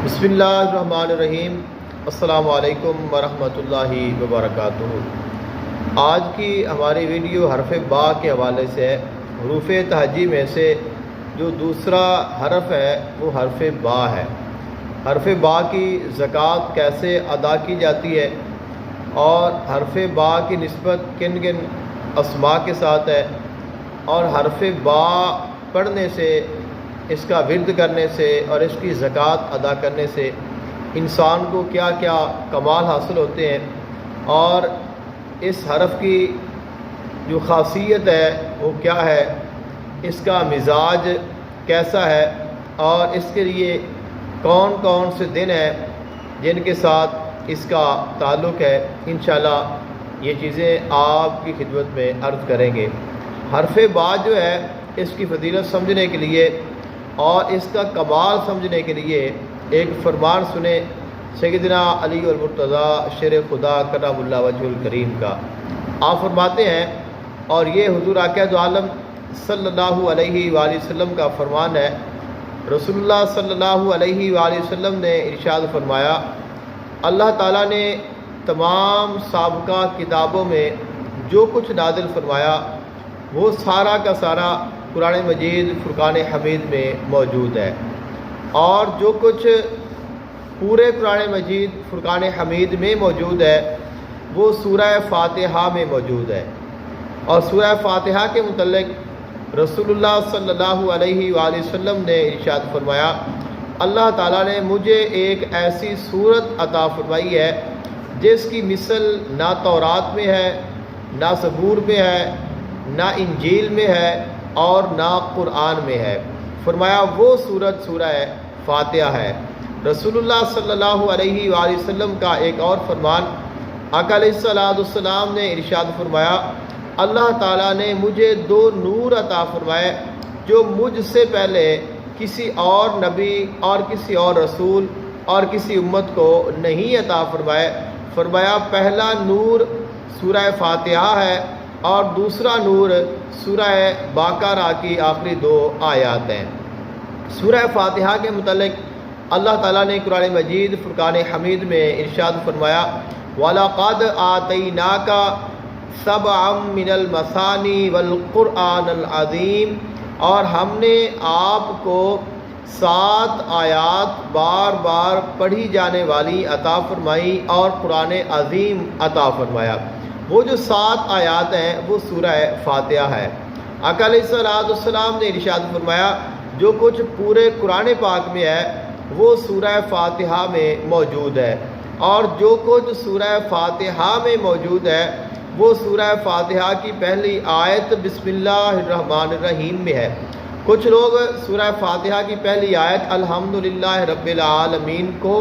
بسم اللہ الرحمن الرحیم۔ السلام علیکم ورحمۃ اللہ وبرکاتہ۔ آج کی ہماری ویڈیو حرف با کے حوالے سے ہے۔ حروف تہجی میں سے جو دوسرا حرف ہے وہ حرف با ہے۔ حرف با کی زکوٰۃ کیسے ادا کی جاتی ہے اور حرف با کی نسبت کن کن اسماء کے ساتھ ہے، اور حرف با پڑھنے سے، اس کا ورد کرنے سے اور اس کی زکوٰۃ ادا کرنے سے انسان کو کیا کیا کمال حاصل ہوتے ہیں، اور اس حرف کی جو خاصیت ہے وہ کیا ہے، اس کا مزاج کیسا ہے، اور اس کے لیے کون کون سے دن ہیں جن کے ساتھ اس کا تعلق ہے، انشاءاللہ یہ چیزیں آپ کی خدمت میں عرض کریں گے۔ حرف با جو ہے اس کی فضیلت سمجھنے کے لیے اور اس کا کمال سمجھنے کے لیے ایک فرمان سنیں سیدنا علی المرتضیٰ شیر خدا کرم اللہ وجہ الکریم کا۔ آپ فرماتے ہیں، اور یہ حضور آقا دو عالم صلی اللہ علیہ وآلہ وسلم کا فرمان ہے، رسول اللہ صلی اللہ علیہ وآلہ وسلم نے ارشاد فرمایا، اللہ تعالیٰ نے تمام سابقہ کتابوں میں جو کچھ نازل فرمایا وہ سارا کا سارا قرآن مجید فرقان حمید میں موجود ہے، اور جو کچھ پورے قرآن مجید فرقان حمید میں موجود ہے وہ سورہ فاتحہ میں موجود ہے۔ اور سورہ فاتحہ کے متعلق رسول اللہ صلی اللہ علیہ وآلہ وسلم نے ارشاد فرمایا، اللہ تعالیٰ نے مجھے ایک ایسی سورت عطا فرمائی ہے جس کی مثل نہ تورات میں ہے، نہ زبور میں ہے، نہ انجیل میں ہے، اور نہ قرآن میں ہے۔ فرمایا وہ سورت سورہ فاتحہ ہے۔ رسول اللہ صلی اللہ علیہ وآلہ وسلم کا ایک اور فرمان، آقا علیہ السلام نے ارشاد فرمایا، اللہ تعالیٰ نے مجھے دو نور عطا فرمائے جو مجھ سے پہلے کسی اور نبی اور کسی اور رسول اور کسی امت کو نہیں عطا فرمائے۔ فرمایا پہلا نور سورہ فاتحہ ہے اور دوسرا نور سورہ بقرہ کی آخری دو آیات ہیں۔ سورہ فاتحہ کے متعلق اللہ تعالیٰ نے قرآن مجید فرقان حمید میں ارشاد فرمایا، وَلَقَدْ آتَيْنَاكَ سَبْعًا مِّنَ الْمَثَانِي وَالْقُرْآنَ الْعَظِيمِ، اور ہم نے آپ کو 7 آیات بار بار پڑھی جانے والی عطا فرمائی اور قرآن عظیم عطا فرمایا۔ وہ جو 7 آیات ہیں وہ سورہ فاتحہ ہے۔ آقا علیہ السلام نے ارشاد فرمایا، جو کچھ پورے قرآن پاک میں ہے وہ سورہ فاتحہ میں موجود ہے، اور جو کچھ سورہ فاتحہ میں موجود ہے وہ سورہ فاتحہ کی پہلی آیت بسم اللہ الرحمن الرحیم میں ہے۔ کچھ لوگ سورہ فاتحہ کی پہلی آیت الحمدللہ رب العالمین کو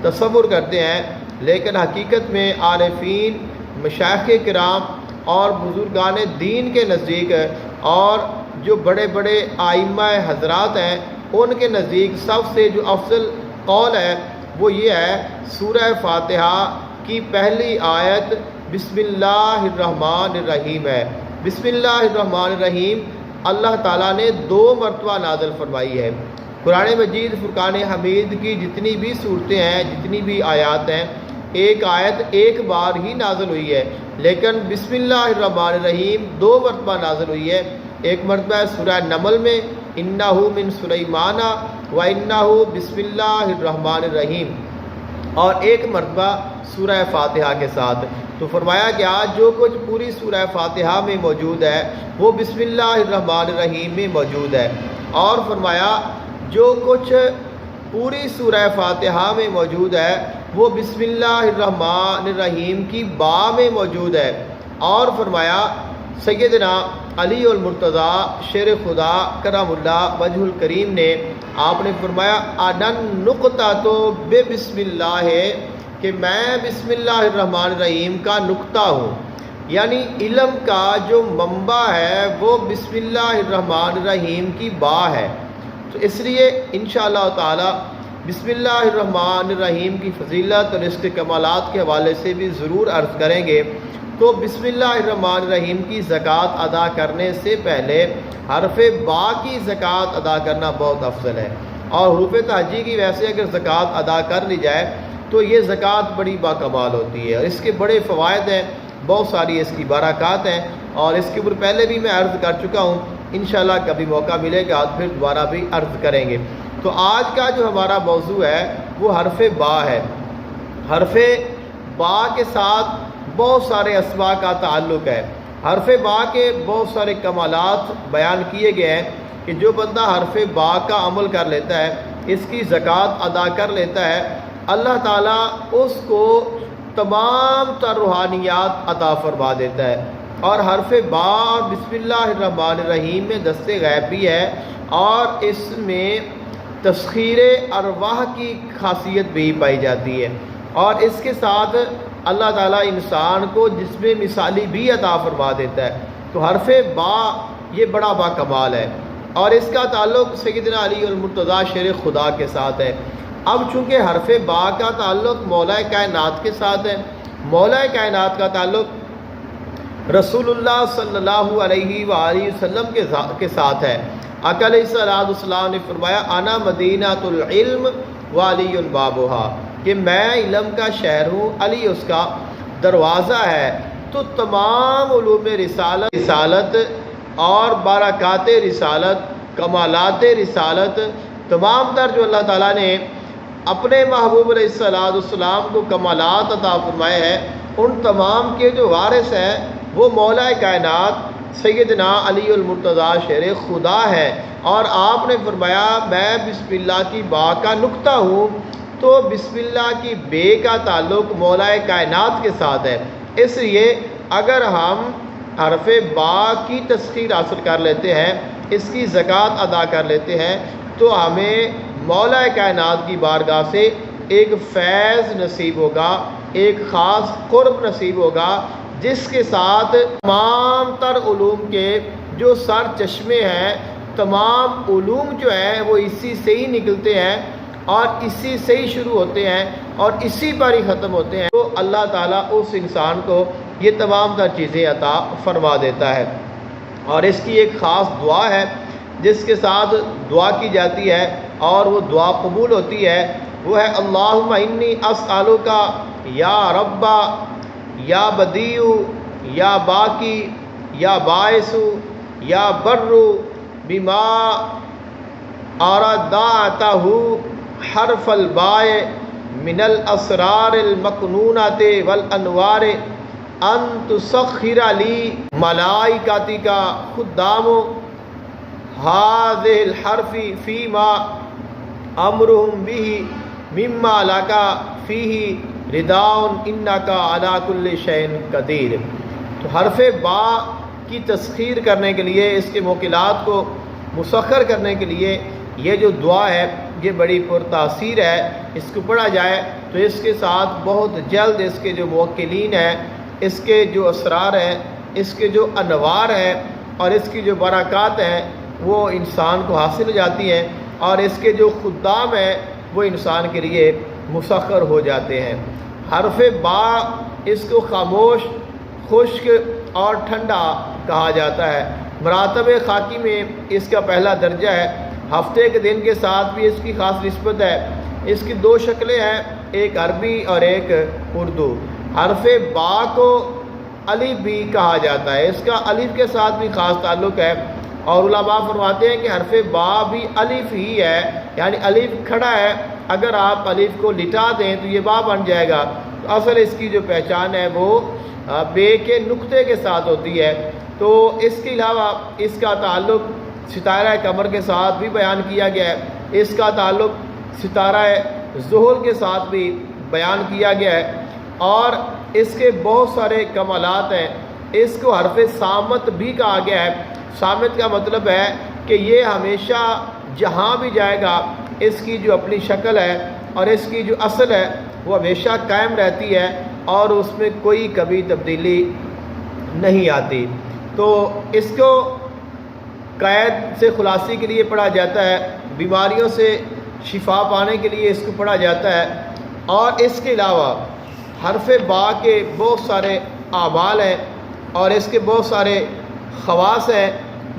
تصور کرتے ہیں، لیکن حقیقت میں عارفین، مشائخ کرام اور بزرگان دین کے نزدیک اور جو بڑے بڑے ائمہ حضرات ہیں ان کے نزدیک سب سے جو افضل قول ہے وہ یہ ہے، سورہ فاتحہ کی پہلی آیت بسم اللہ الرحمن الرحیم ہے۔ بسم اللہ الرحمن الرحیم اللہ تعالیٰ نے 2 مرتبہ نازل فرمائی ہے۔ قرآن مجید فرقان حمید کی جتنی بھی صورتیں ہیں، جتنی بھی آیات ہیں، ایک آیت ایک بار ہی نازل ہوئی ہے، لیکن بسم اللہ الرحمن الرحیم 2 مرتبہ نازل ہوئی ہے۔ ایک مرتبہ سورہ نمل میں انہ من سلیمان و انہ بسم اللہ الرحمن الرحیم، اور ایک مرتبہ سورہ فاتحہ کے ساتھ۔ تو فرمایا کہ آج جو کچھ پوری سورہ فاتحہ میں موجود ہے وہ بسم اللہ الرحمن الرحیم میں موجود ہے، اور فرمایا جو کچھ پوری سورہ فاتحہ میں موجود ہے وہ بسم اللہ الرحمن الرحیم کی با میں موجود ہے۔ اور فرمایا سیدنا علی المرتضیٰ شیر خدا کرم اللہ وجہ الکریم نے، آپ نے فرمایا اَنَا النُّقْطَةُ بِبِسْمِ اللہ ہے کہ میں بسم اللہ الرحمن الرحیم کا نقطہ ہوں، یعنی علم کا جو منبع ہے وہ بسم اللہ الرحمن الرحیم کی با ہے۔ تو اس لیے انشاءاللہ تعالی بسم اللہ الرحمن الرحیم کی فضیلت اور اس کے کمالات کے حوالے سے بھی ضرور عرض کریں گے۔ تو بسم اللہ الرحمن الرحیم کی زکوٰۃ ادا کرنے سے پہلے حرف با کی زکوٰۃ ادا کرنا بہت افضل ہے، اور حروف تہجی کی ویسے اگر زکوٰۃ ادا کر لی جائے تو یہ زکوٰۃ بڑی باکمال ہوتی ہے اور اس کے بڑے فوائد ہیں، بہت ساری اس کی برکات ہیں، اور اس کے اوپر پہلے بھی میں عرض کر چکا ہوں، انشاءاللہ کبھی موقع ملے گا پھر دوبارہ بھی عرض کریں گے۔ تو آج کا جو ہمارا موضوع ہے وہ حرف با ہے۔ حرف با کے ساتھ بہت سارے اسماء کا تعلق ہے۔ حرف با کے بہت سارے کمالات بیان کیے گئے ہیں کہ جو بندہ حرف با کا عمل کر لیتا ہے، اس کی زکوٰۃ ادا کر لیتا ہے، اللہ تعالیٰ اس کو تمام تر روحانیات عطا فرما دیتا ہے۔ اور حرف با اور بسم اللہ الرحمن الرحیم میں دست غیب بھی ہے، اور اس میں تسخیر ارواح کی خاصیت بھی پائی جاتی ہے، اور اس کے ساتھ اللہ تعالیٰ انسان کو جسم مثالی بھی عطا فرما دیتا ہے۔ تو حرف با یہ بڑا با کمال ہے، اور اس کا تعلق سیدنا علی المرتضیٰ شیر خدا کے ساتھ ہے۔ اب چونکہ حرف با کا تعلق مولا کائنات کے ساتھ ہے، مولا کائنات کا تعلق رسول اللہ صلی اللہ علیہ وآلہ وسلم کے ساتھ ہے۔ آقا علیہ السلام نے فرمایا انا مدینۃ العلم وعلی بابھا، کہ میں علم کا شہر ہوں، علی اس کا دروازہ ہے۔ تو تمام علوم رسالت اور برکات رسالت، کمالات رسالت، تمام تر جو اللہ تعالیٰ نے اپنے محبوب علیہ السلام کو کمالات عطا فرمائے ہیں، ان تمام کے جو وارث ہیں وہ مولا کائنات سیدنا علی المرتضیٰ شیر خدا ہے۔ اور آپ نے فرمایا میں بسم اللہ کی با کا نقطہ ہوں، تو بسم اللہ کی بے کا تعلق مولا کائنات کے ساتھ ہے۔ اس لیے اگر ہم حرف با کی تسخیر حاصل کر لیتے ہیں، اس کی زکوٰۃ ادا کر لیتے ہیں، تو ہمیں مولا کائنات کی بارگاہ سے ایک فیض نصیب ہوگا، ایک خاص قرب نصیب ہوگا، جس کے ساتھ تمام تر علوم کے جو سر چشمے ہیں، تمام علوم جو ہیں وہ اسی سے ہی نکلتے ہیں اور اسی سے ہی شروع ہوتے ہیں اور اسی پر ہی ختم ہوتے ہیں۔ تو اللہ تعالیٰ اس انسان کو یہ تمام تر چیزیں عطا فرما دیتا ہے۔ اور اس کی ایک خاص دعا ہے جس کے ساتھ دعا کی جاتی ہے اور وہ دعا قبول ہوتی ہے، وہ ہے اللہم انی اسألک یا ربا یا بدیع یا باقی یا باعث یا بر بما اردعتہ حرف الباء من الاسرار المکنونۃ والانوار ان تسخر لی ملائکتک خدام هذه الحرف فيما امرهم به مما لك فيه رداء انك على كل شيء قدیر۔ تو حرف با کی تسخیر کرنے کے لیے، اس کے موکلات کو مسخر کرنے کے لیے یہ جو دعا ہے یہ بڑی پرتاثیر ہے۔ اس کو پڑھا جائے تو اس کے ساتھ بہت جلد اس کے جو موکلین ہیں، اس کے جو اسرار ہیں، اس کے جو انوار ہیں اور اس کی جو برکات ہیں وہ انسان کو حاصل ہو جاتی ہیں، اور اس کے جو خدام ہیں وہ انسان کے لیے مسخر ہو جاتے ہیں۔ حرف با اس کو خاموش، خشک اور ٹھنڈا کہا جاتا ہے۔ مراتب خاکی میں اس کا پہلا درجہ ہے۔ ہفتے کے دن کے ساتھ بھی اس کی خاص نسبت ہے۔ اس کی دو شکلیں ہیں، ایک عربی اور ایک اردو۔ حرف با کو الف بھی کہا جاتا ہے، اس کا الف کے ساتھ بھی خاص تعلق ہے، اور علماء فرماتے ہیں کہ حرف با بھی الف ہی ہے، یعنی الف کھڑا ہے، اگر آپ الف کو لٹا دیں تو یہ با بن جائے گا۔ تو اصل اس کی جو پہچان ہے وہ بے کے نقطے کے ساتھ ہوتی ہے۔ تو اس کے علاوہ اس کا تعلق ستارہ قمر کے ساتھ بھی بیان کیا گیا ہے، اس کا تعلق ستارہ زحل کے ساتھ بھی بیان کیا گیا ہے، اور اس کے بہت سارے کمالات ہیں۔ اس کو حرف صامت بھی کہا گیا ہے۔ صامت کا مطلب ہے کہ یہ ہمیشہ جہاں بھی جائے گا اس کی جو اپنی شکل ہے اور اس کی جو اصل ہے وہ ہمیشہ قائم رہتی ہے اور اس میں کوئی کبھی تبدیلی نہیں آتی۔ تو اس کو قید سے خلاصی کے لیے پڑھا جاتا ہے، بیماریوں سے شفا پانے کے لیے اس کو پڑھا جاتا ہے، اور اس کے علاوہ حرف با کے بہت سارے اعمال ہیں اور اس کے بہت سارے خواص ہیں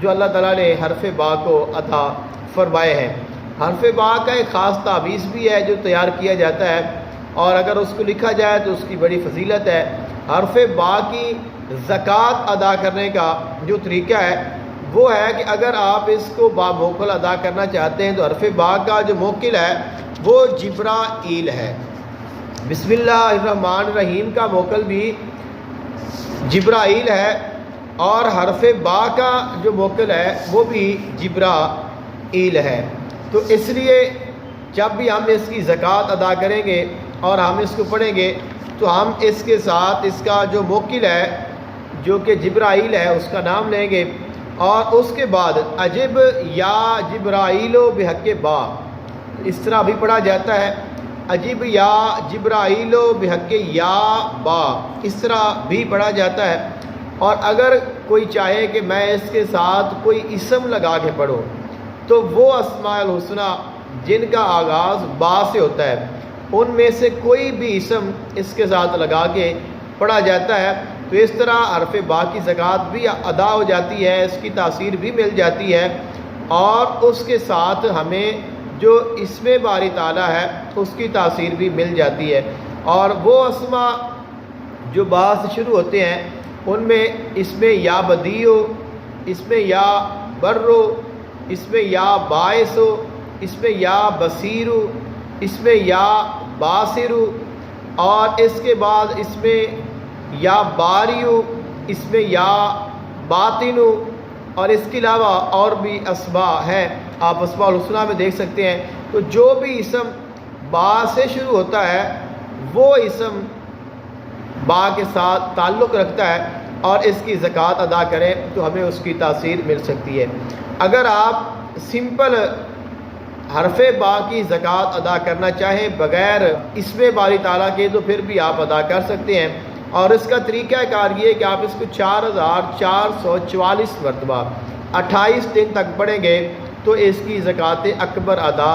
جو اللہ تعالیٰ نے حرف با کو عطا فرمائے ہیں۔ حرف با کا ایک خاص تعویذ بھی ہے جو تیار کیا جاتا ہے، اور اگر اس کو لکھا جائے تو اس کی بڑی فضیلت ہے۔ حرف با کی زکوٰۃ ادا کرنے کا جو طریقہ ہے وہ ہے کہ اگر آپ اس کو با موکل ادا کرنا چاہتے ہیں تو حرف با کا جو موکل ہے وہ جبرائیل ہے۔ بسم اللہ الرحمن الرحیم کا موکل بھی جبرائیل ہے، اور حرف با کا جو موکل ہے وہ بھی جبرائیل ہے۔ تو اس لیے جب بھی ہم اس کی زکوٰۃ ادا کریں گے اور ہم اس کو پڑھیں گے تو ہم اس کے ساتھ اس کا جو موکل ہے جو کہ جبرائیل ہے اس کا نام لیں گے، اور اس کے بعد عجب یا جبرائیل و بحق با، اس طرح بھی پڑھا جاتا ہے، عجب یا جبرائیل و بحق یا با، اس طرح بھی پڑھا جاتا ہے۔ اور اگر کوئی چاہے کہ میں اس کے ساتھ کوئی اسم لگا کے پڑھوں تو وہ اسماء الحسنہ جن کا آغاز با سے ہوتا ہے ان میں سے کوئی بھی اسم اس کے ساتھ لگا کے پڑھا جاتا ہے، تو اس طرح حرف با کی زکوٰۃ بھی ادا ہو جاتی ہے، اس کی تاثیر بھی مل جاتی ہے، اور اس کے ساتھ ہمیں جو اسم باری تعالیٰ ہے اس کی تاثیر بھی مل جاتی ہے۔ اور وہ اسماء جو با سے شروع ہوتے ہیں ان میں اس میں یا بدیو، اس میں یا برو، اس میں یا باعث، اس میں یا بصیرو، اس میں یا باصرو، اور اس کے بعد اس میں یا باریو، اس میں یا باطنو، اور اس کے علاوہ اور بھی اسماء ہیں، آپ اسماء الحسنہ میں دیکھ سکتے ہیں۔ تو جو بھی اسم با سے شروع ہوتا ہے وہ اسم با کے ساتھ تعلق رکھتا ہے، اور اس کی زکوٰۃ ادا کریں تو ہمیں اس کی تاثیر مل سکتی ہے۔ اگر آپ سمپل حرف با کی زکوٰۃ ادا کرنا چاہیں بغیر اسم باری تعالیٰ کے تو پھر بھی آپ ادا کر سکتے ہیں، اور اس کا طریقہ کار یہ ہے کہ آپ اس کو 4444 مرتبہ 28 دن تک پڑھیں گے تو اس کی زکوٰۃ اکبر ادا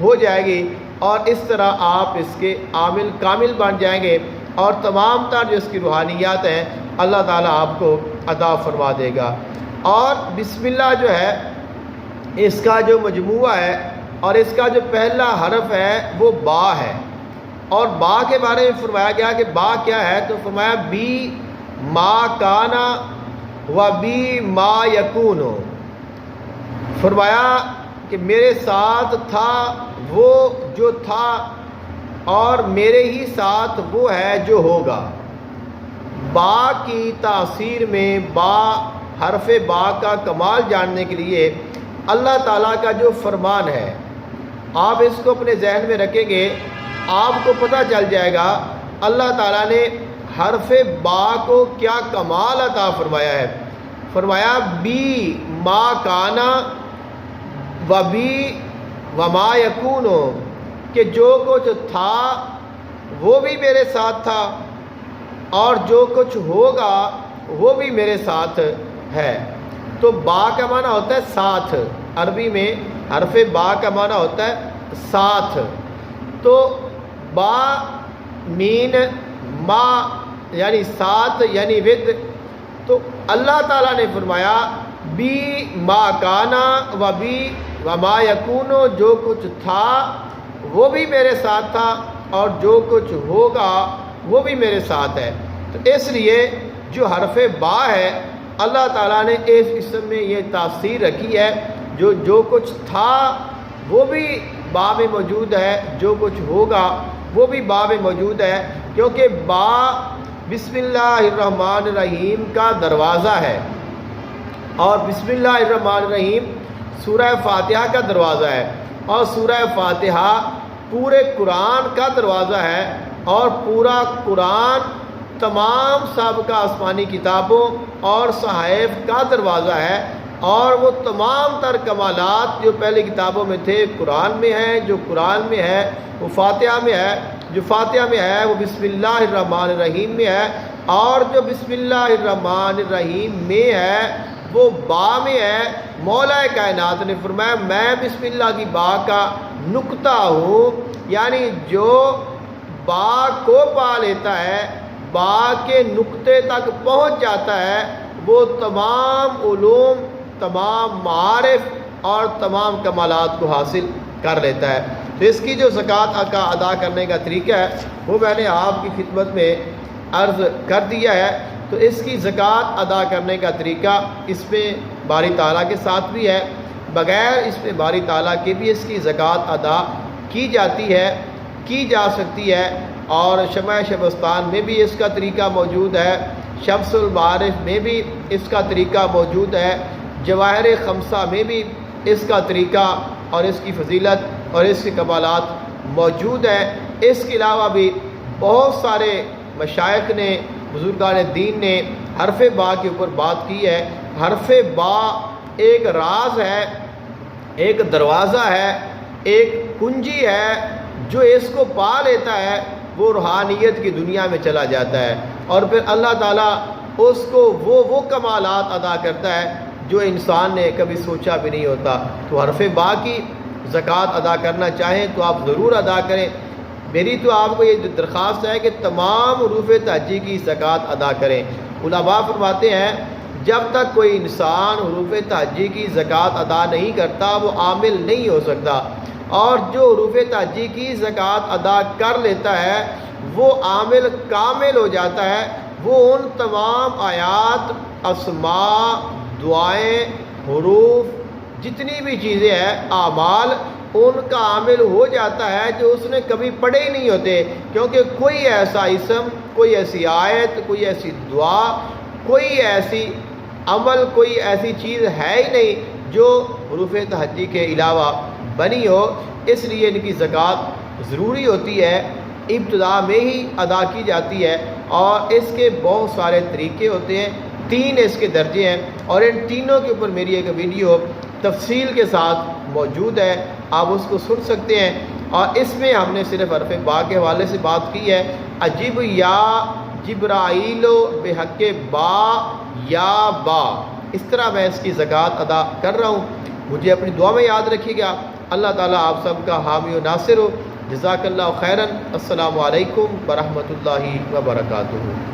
ہو جائے گی، اور اس طرح آپ اس کے عامل کامل بن جائیں گے، اور تمام تر جو اس کی روحانیات ہیں اللہ تعالیٰ آپ کو عطا فرما دے گا۔ اور بسم اللہ جو ہے اس کا جو مجموعہ ہے اور اس کا جو پہلا حرف ہے وہ با ہے، اور با کے بارے میں فرمایا گیا کہ با کیا ہے، تو فرمایا بی ما کانا و بی ما یکونو، فرمایا کہ میرے ساتھ تھا وہ جو تھا اور میرے ہی ساتھ وہ ہے جو ہوگا۔ با کی تاثیر میں با حرف با کا کمال جاننے کے لیے اللہ تعالیٰ کا جو فرمان ہے آپ اس کو اپنے ذہن میں رکھیں گے، آپ کو پتہ چل جائے گا اللہ تعالیٰ نے حرف با کو کیا کمال عطا فرمایا ہے۔ فرمایا بی ما کانا و بی و ما یکونو، کہ جو کچھ تھا وہ بھی میرے ساتھ تھا اور جو کچھ ہوگا وہ بھی میرے ساتھ ہے۔ تو با کا معنی ہوتا ہے ساتھ، عربی میں حرف با کا معنی ہوتا ہے ساتھ۔ تو با مین ما یعنی ساتھ یعنی ود، تو اللہ تعالیٰ نے فرمایا بی ما کانا و بی و ما یکونو، جو کچھ تھا وہ بھی میرے ساتھ تھا اور جو کچھ ہوگا وہ بھی میرے ساتھ ہے۔ تو اس لیے جو حرف با ہے اللہ تعالیٰ نے اس اسم میں یہ تاثیر رکھی ہے، جو کچھ تھا وہ بھی با میں موجود ہے، جو کچھ ہوگا وہ بھی با میں موجود ہے، کیونکہ با بسم اللہ الرحمن الرحیم کا دروازہ ہے، اور بسم اللہ الرحمن الرحیم سورہ فاتحہ کا دروازہ ہے، اور سورہ فاتحہ پورے قرآن کا دروازہ ہے، اور پورا قرآن تمام سابقہ آسمانی کتابوں اور صحائف کا دروازہ ہے، اور وہ تمام تر کمالات جو پہلے کتابوں میں تھے قرآن میں ہے، جو قرآن میں ہے وہ فاتحہ میں ہے، جو فاتحہ میں ہے وہ بسم اللہ الرحمن الرحیم میں ہے، اور جو بسم اللہ الرحمن الرحیم میں ہے وہ با میں ہے۔ مولا کائنات نے فرمایا میں بسم اللہ کی با کا نقطہ ہوں، یعنی جو با کو پا لیتا ہے، با کے نقطے تک پہنچ جاتا ہے، وہ تمام علوم، تمام معارف اور تمام کمالات کو حاصل کر لیتا ہے۔ تو اس کی جو زکوٰۃ کا ادا کرنے کا طریقہ ہے وہ میں نے آپ کی خدمت میں عرض کر دیا ہے۔ تو اس کی زکوٰۃ ادا کرنے کا طریقہ اس میں باری تعالیٰ کے ساتھ بھی ہے، بغیر اس میں باری تعالیٰ کے بھی اس کی زکوٰۃ ادا کی جاتی ہے، کی جا سکتی ہے، اور شمع شبستان میں بھی اس کا طریقہ موجود ہے، شمس المعارف میں بھی اس کا طریقہ موجود ہے، جواہر خمسہ میں بھی اس کا طریقہ اور اس کی فضیلت اور اس کے کمالات موجود ہیں۔ اس کے علاوہ بھی بہت سارے مشائخ نے، بزرگان دین نے حرف با کے اوپر بات کی ہے۔ حرف با ایک راز ہے، ایک دروازہ ہے، ایک کنجی ہے، جو اس کو پا لیتا ہے وہ روحانیت کی دنیا میں چلا جاتا ہے، اور پھر اللہ تعالیٰ اس کو وہ کمالات ادا کرتا ہے جو انسان نے کبھی سوچا بھی نہیں ہوتا۔ تو حرف با کی زکوٰۃ ادا کرنا چاہیں تو آپ ضرور ادا کریں۔ میری تو آپ کو یہ درخواست ہے کہ تمام حروف تہجی کی زکوٰۃ ادا کریں۔ علماء فرماتے ہیں جب تک کوئی انسان حروف تہجی کی زکوٰۃ ادا نہیں کرتا وہ عامل نہیں ہو سکتا، اور جو حروف تہجی کی زکوٰۃ ادا کر لیتا ہے وہ عامل کامل ہو جاتا ہے۔ وہ ان تمام آیات، اسماء، دعائیں، حروف، جتنی بھی چیزیں ہیں، اعمال، ان کا عامل ہو جاتا ہے جو اس نے کبھی پڑھے ہی نہیں ہوتے، کیونکہ کوئی ایسا اسم، کوئی ایسی آیت، کوئی ایسی دعا، کوئی ایسی عمل، کوئی ایسی چیز ہے ہی نہیں جو حروف تہجی کے علاوہ بنی ہو۔ اس لیے ان کی زکوٰۃ ضروری ہوتی ہے، ابتدا میں ہی ادا کی جاتی ہے، اور اس کے بہت سارے طریقے ہوتے ہیں، 3 اس کے درجے ہیں، اور ان تینوں کے اوپر میری ایک ویڈیو تفصیل کے ساتھ موجود ہے، آپ اس کو سن سکتے ہیں۔ اور اس میں ہم نے صرف حرف با کے حوالے سے بات کی ہے، عجیب یا جبرائیل بحق با یا با، اس طرح میں اس کی زکوٰۃ ادا کر رہا ہوں۔ مجھے اپنی دعا میں یاد رکھیے گا۔ اللہ تعالیٰ آپ سب کا حامی و ناصر ہو۔ جزاک اللہ خیراً۔ السلام علیکم ورحمۃ اللہ وبرکاتہ۔